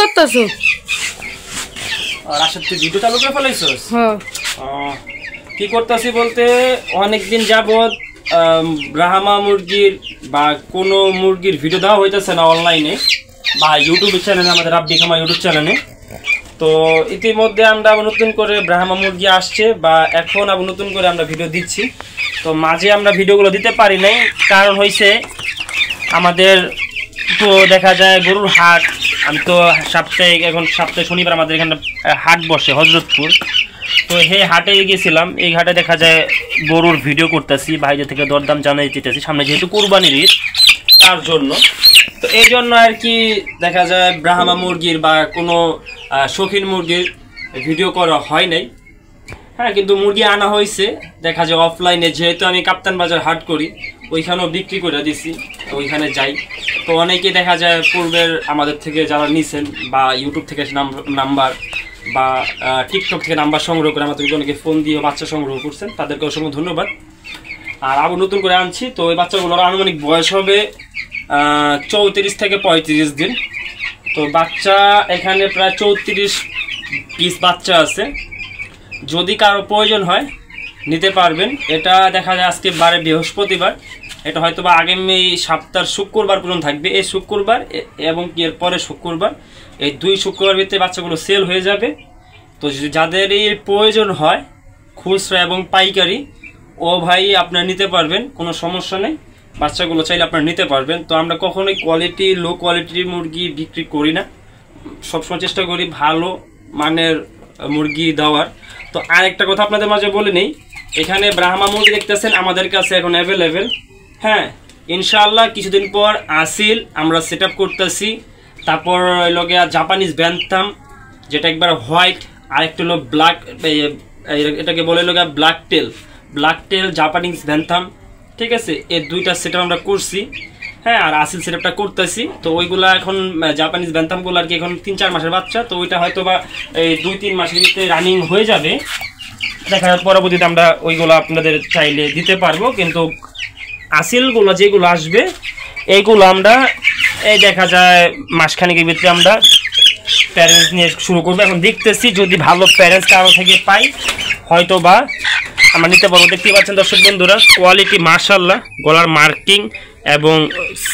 করতেছো? রাশেদ তুই ভিডিও চালু করে ফেলাইছস? হ্যাঁ। কি করতেছি বলতে অনেকদিন যাবত ব্রাহ্মা মুরগির বা কোনো মুরগির ভিডিও দেওয়া হইতেছে না অনলাইনে বা ইউটিউব চ্যানেলে, আমাদের রাব্বি খামার ইউটিউব চ্যানেলে। তো ইতিমধ্যে আমরা আবার নতুন করে ব্রাহ্মা মুরগি আসছে বা এখন আবার নতুন করে আমরা ভিডিও দিচ্ছি। তো মাঝে আমরা ভিডিওগুলো দিতে পারি নাই, কারণ হয়েছে আমাদের তো দেখা যায় গরুর হাট। আমি তো সপ্তাহে শনিবার আমাদের এখানে হাট বসে হজরতপুর। তো এই হাটে গেছিলাম, এই হাটে দেখা যায় গরুর ভিডিও করতেছি, ভাইদের থেকে দরদাম জানাই দিতেছি, সামনে যেহেতু কুরবানির ঈদ তার জন্য। তো এই জন্য আর কি দেখা যায় ব্রাহ্মা মুরগির বা কোনো শৌখিন মুরগির ভিডিও করা হয় নাই। হ্যাঁ, কিন্তু মুরগি আনা হয়েছে দেখা যায় অফলাইনে, যেহেতু আমি কাপ্তান বাজার হাট করি ওইখানেও বিক্রি করে দিছি, ওইখানে যাই। তো অনেকে দেখা যায় পূর্বের আমাদের থেকে যারা নিছেন বা ইউটিউব থেকে নাম্বার বা টিকটক থেকে নাম্বার সংগ্রহ করে আমাদেরকে অনেকে ফোন দিয়ে বাচ্চা সংগ্রহ করছেন, তাদেরকে অসংখ্য ধন্যবাদ। আর আবার নতুন করে আনছি, তো ওই বাচ্চাগুলোর আনুমানিক বয়স হবে 34 থেকে 35 দিন। তো বাচ্চা এখানে প্রায় 34 পিস বাচ্চা আছে। যদি কারো প্রয়োজন হয় নিতে পারবেন। এটা দেখা যায় আজকে বারে বৃহস্পতিবার, এটা হয়তো বা আগামী সপ্তাহের শুক্রবার পর্যন্ত থাকবে। এই শুক্রবার এবং এর পরে শুক্রবার, এই 2 শুক্রবার ভিতরে বাচ্চাগুলো সেল হয়ে যাবে। তো যদি যাদের এর প্রয়োজন হয় খুচরা এবং পাইকারি, ও ভাই আপনারা নিতে পারবেন, কোনো সমস্যা নেই। বাচ্চাগুলো চাইলে আপনারা নিতে পারবেন। তো আমরা কখনোই লো কোয়ালিটির মুরগি বিক্রি করি না, সবসময় চেষ্টা করি ভালো মানের মুরগি দেওয়ার। তো আর একটা কথা আপনাদের মাঝে বলে নেই, এখানে ব্রাহ্মা মুরগি দেখতেছেন আমাদের কাছে এখন অ্যাভেলেবেল। হ্যাঁ, ইনশাআল্লাহ কিছুদিন পর আসিল আমরা সেট আপ করতেছি। তারপর লোকে জাপানিজ ব্যান্থাম, যেটা একবার হোয়াইট, আর একটা হলো ব্ল্যাক, এটাকে বলে লোক ব্ল্যাক টেল জাপানিজ ব্যান্থাম। ঠিক আছে, এই 2টা সেট আপ আমরা করছি। হ্যাঁ, আর আসিল সেট আপটা করতেছি। তো ওইগুলা এখন জাপানিজ ব্যান্থামগুলো আর কি এখন 3-4 মাসের বাচ্চা, তো ওইটা হয়তো বা এই 2-3 মাসের ভিতরে রানিং হয়ে যাবে। দেখা যাবে পরবর্তীতে আমরা ওইগুলো আপনাদের চাইলে দিতে পারবো। কিন্তু আসিলগুলো যেগুলো আসবে এইগুলো আমরা এই দেখা যায় মাসখানেকের ভিতরে আমরা প্যারেন্টস নিয়ে শুরু করবো। এখন দেখতেছি যদি ভালো প্যারেন্টস কারো থেকে পাই হয়তো বা আমরা নিতে পারবো। দেখতে পাচ্ছেন দর্শক বন্ধুরা, কোয়ালিটি মাশাআল্লাহ, গলার মার্কিং এবং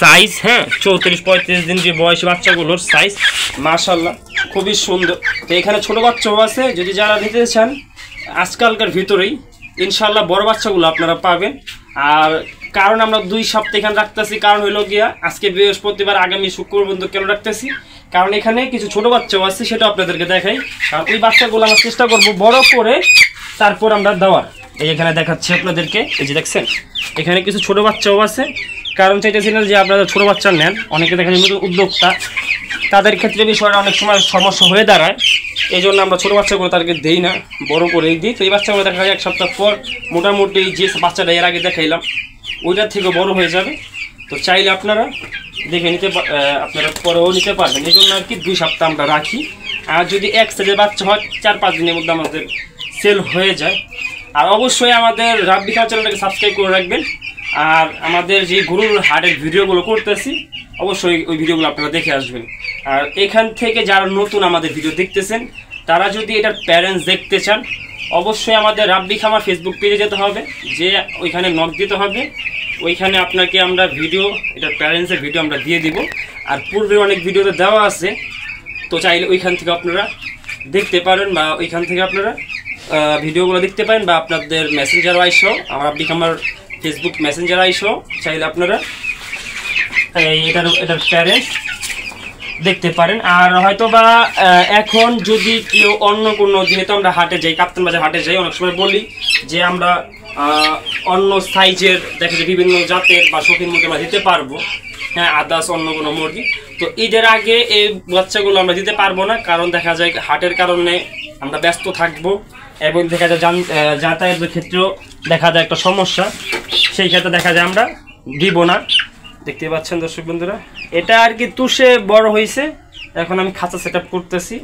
সাইজ, হ্যাঁ 34-35 দিন যে বয়সী বাচ্চাগুলোর সাইজ মাশাআল্লাহ খুবই সুন্দর। তো এখানে ছোট বাচ্চাও আছে, যদি যারা নিতে চান আজকালকার ভিতরেই ইনশাআল্লাহ বড় বাচ্চাগুলো আপনারা পাবেন। আর কারণ আমরা 2 সপ্তাহ এখানে রাখতেছি, কারণ হইল গিয়া আজকে বৃহস্পতিবার আগামী শুক্রবার বন্ধু কেন রাখতেছি, কারণ এখানে কিছু ছোট বাচ্চাও আছে, সেটা আপনাদেরকে দেখাই। কারণ ওই বাচ্চাগুলো আমরা চেষ্টা করব বড় করে তারপর আমরা দেওয়ার। এই এখানে দেখাচ্ছি আপনাদেরকে, এই যে দেখছেন এখানে কিছু ছোট বাচ্চাও আছে। কারণ চাইতেছিলেন যে আপনারা ছোট বাচ্চা নেন, অনেকে দেখেন নতুন উদ্যোক্তা, তাদের ক্ষেত্রে বিষয়টা অনেক সময় সমস্যা হয়ে দাঁড়ায়। এই জন্য আমরা ছোটো বাচ্চাগুলো তাদেরকে দিই না, বড় করেই দিই। তো এই বাচ্চাগুলো দেখা যায় 1 সপ্তাহ পর মোটামুটি যে বাচ্চাটা এর আগে দেখাইলাম ওইটার থেকে বড় হয়ে যাবে। তো চাইলে আপনারা দেখে নিতে, আপনারা পরেও নিতে পারবেন। এই জন্য আর কি 2 সপ্তাহ আমরা রাখি। আর যদি এক সাইজের বাচ্চা হয় 4-5 দিনের মধ্যে আমাদের সেল হয়ে যায়। আর অবশ্যই আমাদের রাব্বি খামার চ্যানেলটাকে সাবস্ক্রাইব করে রাখবেন। আর আমাদের যে গরুর হাটের ভিডিওগুলো করতেছি অবশ্যই ওই ভিডিওগুলো আপনারা দেখে আসবেন। আর এখান থেকে যারা নতুন আমাদের ভিডিও দেখতেছেন তারা যদি এটার প্যারেন্টস দেখতে চান অবশ্যই আমাদের রাব্বি খামার ফেসবুক পেজে যেতে হবে, যে ওইখানে নক দিতে হবে। ওইখানে আপনাকে আমরা ভিডিও, এটার প্যারেন্টসের ভিডিও আমরা দিয়ে দিব। আর পূর্বে অনেক ভিডিওতে দেওয়া আছে, তো চাইলে ওইখান থেকে আপনারা দেখতে পারেন বা ওইখান থেকে আপনারা ভিডিওগুলো দেখতে পারেন, বা আপনাদের মেসেঞ্জার আইসো, আমার রাব্বি খামার ফেসবুক মেসেঞ্জার আইসো চাইলে আপনারা এটার প্যারেন্টস দেখতে পারেন। আর হয়তো বা এখন যদি কেউ অন্য কোনো, যেহেতু আমরা হাটে যাই, কাপ্তান বাজার হাটে যাই, অনেক সময় বলি যে আমরা অন্য সাইজের দেখা যায় বিভিন্ন জাতের বা শৌখিন মুরগি আমরা দিতে পারবো, হ্যাঁ আদার্স অন্য কোনো মুরগি। তো ঈদের আগে এই বাচ্চাগুলো আমরা দিতে পারবো না, কারণ দেখা যায় হাটের কারণে আমরা ব্যস্ত থাকবো এবং দেখা যায় যাতায়াতের ক্ষেত্রেও দেখা যায় একটা সমস্যা, সেই ক্ষেত্রে দেখা যায় আমরা দিব না। দেখতে পাচ্ছেন দর্শক বন্ধুরা, এটা আর কি তুষে বড় হয়েছে, এখন আমি খাঁচা সেট আপ করতেছি।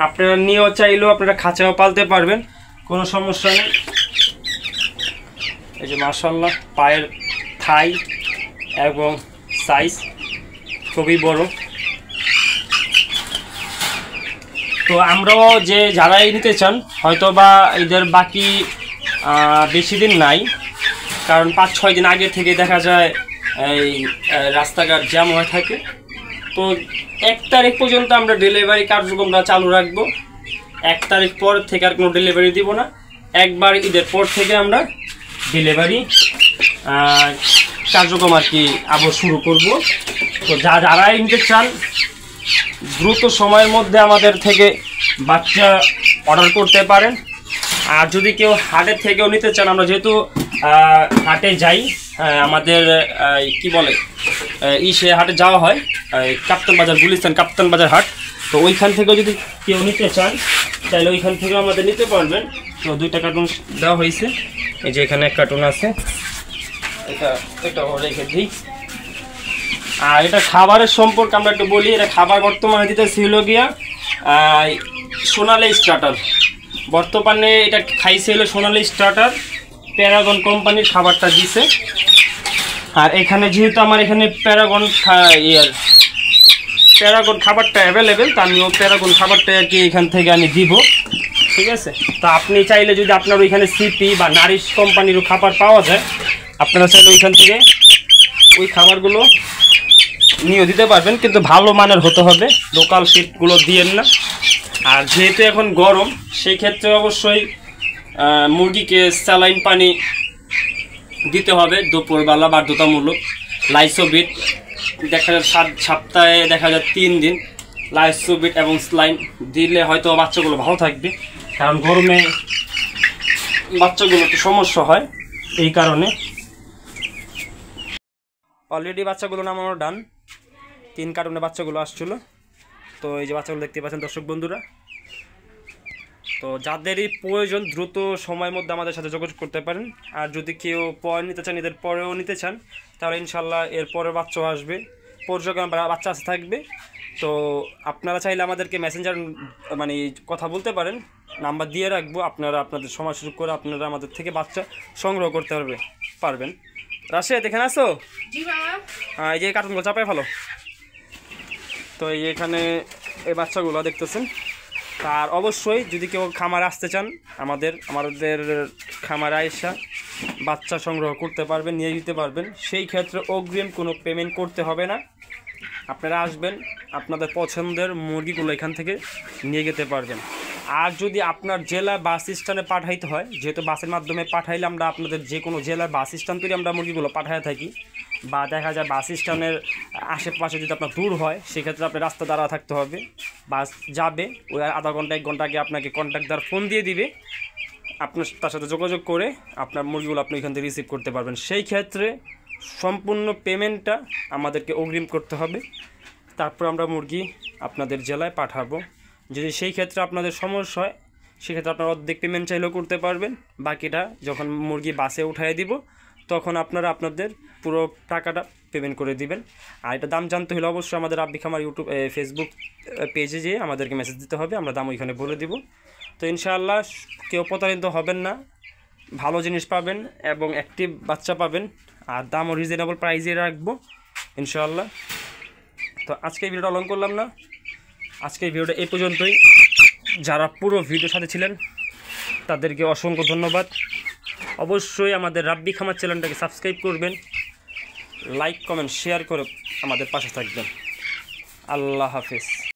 আপনারা নিয়েও চাইলেও আপনারা খাঁচাও পালতে পারবেন, কোনো সমস্যা নেই। এই যে মাশাআল্লাহ পায়ের থাই এবং সাইজ খুবই বড়। তো আমরাও যে যারাই নিতে চান হয়তো বা এদের বাকি বেশি দিন নাই, কারণ 5-6 দিন আগে থেকে দেখা যায় এই রাস্তাঘাট জ্যাম হয়ে থাকে। তো 1 তারিখ পর্যন্ত আমরা ডেলিভারি কার্যক্রমটা চালু রাখবো। 1 তারিখ পর থেকে আর কোনো ডেলিভারি দিব না, একবার ঈদের পর থেকে আমরা ডেলিভারি কার্যক্রম আর কি আবার শুরু করব। তো যারাই নিতে চান দ্রুত সময়ের মধ্যে আমাদের থেকে বাচ্চা অর্ডার করতে পারেন। আর যদি কেউ হাটের থেকেও নিতে চান, আমরা যেহেতু হাটে যাই, আমাদের কি বলে সে হাটে যাওয়া হয়, কাপ্তান বাজার, গুলিস্তান কাপ্তান বাজার হাট। তো ওইখান থেকেও যদি কেউ নিতে চান তাহলে ওইখান থেকেও আমাদের নিতে পারবেন। তো 2টা কার্টুন দেওয়া হয়েছে, এই যে এখানে 1 কার্টুন আছে, এটা রেখে দিই। আর এটা খাবারের সম্পর্কে আমরা একটু বলি। এটা খাবার বর্তমানে দিতেছি হলো গিয়া সোনালি স্টার্টার। বর্তমানে এটা খাইছে হলো সোনালি স্টার্টার, প্যারাগন কোম্পানির খাবারটা দিছে। আর এখানে যেহেতু আমার এখানে প্যারাগন খাবারটা অ্যাভেলেবেল, তো আমিও প্যারাগন খাবারটা আর কি এখান থেকে আমি দিব, ঠিক আছে। তো আপনি চাইলে যদি আপনার ওইখানে সিপি বা নারিশ কোম্পানিরও খাবার পাওয়া যায়, আপনারা চাইলে ওইখান থেকে ওই খাবারগুলো নিয়েও দিতে পারবেন, কিন্তু ভালো মানের হতে হবে, লোকাল ফিডগুলো দিয়েন না। আর যেহেতু এখন গরম, সেই ক্ষেত্রে অবশ্যই মুরগিকে স্যালাইন পানি দিতে হবে দুপুরবেলা বাধ্যতামূলক। লাইসোবিট দেখা যায় সপ্তাহে দেখা যায় 3 দিন লাইসোবিট এবং স্যালাইন দিলে হয়তো বাচ্চাগুলো ভালো থাকবে, কারণ গরমে বাচ্চাগুলো একটু সমস্যা হয় এই কারণে। অলরেডি বাচ্চাগুলো নামানো ডান, 3 কার্টুনে বাচ্চাগুলো আসছিলো। তো এই যে বাচ্চাগুলো দেখতে পাচ্ছেন দর্শক বন্ধুরা। তো যাদেরই প্রয়োজন দ্রুত সময়ের মধ্যে আমাদের সাথে যোগাযোগ করতে পারেন। আর যদি কেউ পরে নিতে চান, এদের পরেও নিতে চান, তাহলে ইনশাল্লাহ এর পরে বাচ্চাও আসবে, পর্যক্রমে বাচ্চা আসতে থাকবে। তো আপনারা চাইলে আমাদেরকে মেসেঞ্জার মানে কথা বলতে পারেন, নাম্বার দিয়ে রাখবো। আপনারা আপনাদের সময় সুযোগ করে আপনারা আমাদের থেকে বাচ্চা সংগ্রহ করতে পারবেন। রাশেদ এখানে আসো? হ্যাঁ, এই যে কার্টুনগুলো চাপায় ভালো। তো এখানে এই বাচ্চাগুলো দেখতেছেন। আর অবশ্যই যদি কেউ খামার আসতে চান, আমাদের খামারে আইসা বাচ্চা সংগ্রহ করতে পারবেন, নিয়ে দিতে পারবেন। সেই ক্ষেত্রে অগ্রিম কোনো পেমেন্ট করতে হবে না। আপনারা আসবেন, আপনাদের পছন্দের মুরগিগুলো এখান থেকে নিয়ে যেতে পারবেন। আর যদি আপনার জেলা বাস স্ট্যান্ডে পাঠাইতে হয়, যেহেতু বাসের মাধ্যমে পাঠাইলে আমরা আপনাদের যে কোনো জেলার বাস স্ট্যান্ড থেকে আমরা মুরগিগুলো পাঠাই থাকি, বা দেখা যায় বাস স্ট্যান্ডের আশেপাশে যদি আপনার দূর হয়, সেক্ষেত্রে আপনি রাস্তা দাঁড়া থাকতে হবে। বাস যাবে, ওই আধা ঘন্টা 1 ঘন্টা আগে আপনাকে কন্ট্রাক্টর ফোন দিয়ে দিবে, আপনার তার সাথে যোগাযোগ করে আপনার মুরগিগুলো আপনি এখান থেকে রিসিভ করতে পারবেন। সেই ক্ষেত্রে সম্পূর্ণ পেমেন্টটা আমাদেরকে অগ্রিম করতে হবে, তারপর আমরা মুরগি আপনাদের জেলায় পাঠাবো। যদি সেই ক্ষেত্রে আপনাদের সমস্যা হয়, সেক্ষেত্রে আপনারা অর্ধেক পেমেন্ট চাইলেও করতে পারবেন, বাকিটা যখন মুরগি বাসে উঠাই দিব তখন আপনারা আপনাদের পুরো টাকাটা পেমেন্ট করে দিবেন। আর এটা দাম জানতে হলে অবশ্যই আমাদের রাব্বি খামার ফেসবুক পেজে যেয়ে আমাদেরকে মেসেজ দিতে হবে, আমরা দাম ওইখানে বলে দিব। তো ইনশাআল্লাহ কেউ প্রতারিত হবেন না, ভালো জিনিস পাবেন এবং অ্যাক্টিভ বাচ্চা পাবেন, আর দামও রিজনেবল প্রাইসে রাখবো ইনশাআল্লাহ। তো আজকে এই ভিডিওটা লং করলাম না, আজকে এই ভিডিওটা এই পর্যন্তই। যারা পুরো ভিডিওর সাথে ছিলেন তাদেরকে অসংখ্য ধন্যবাদ। অবশ্যই আমাদের রাব্বি খামার চ্যানেলটাকে সাবস্ক্রাইব করবেন, লাইক কমেন্ট শেয়ার করে আমাদের পাশে থাকবেন। আল্লাহ হাফেজ।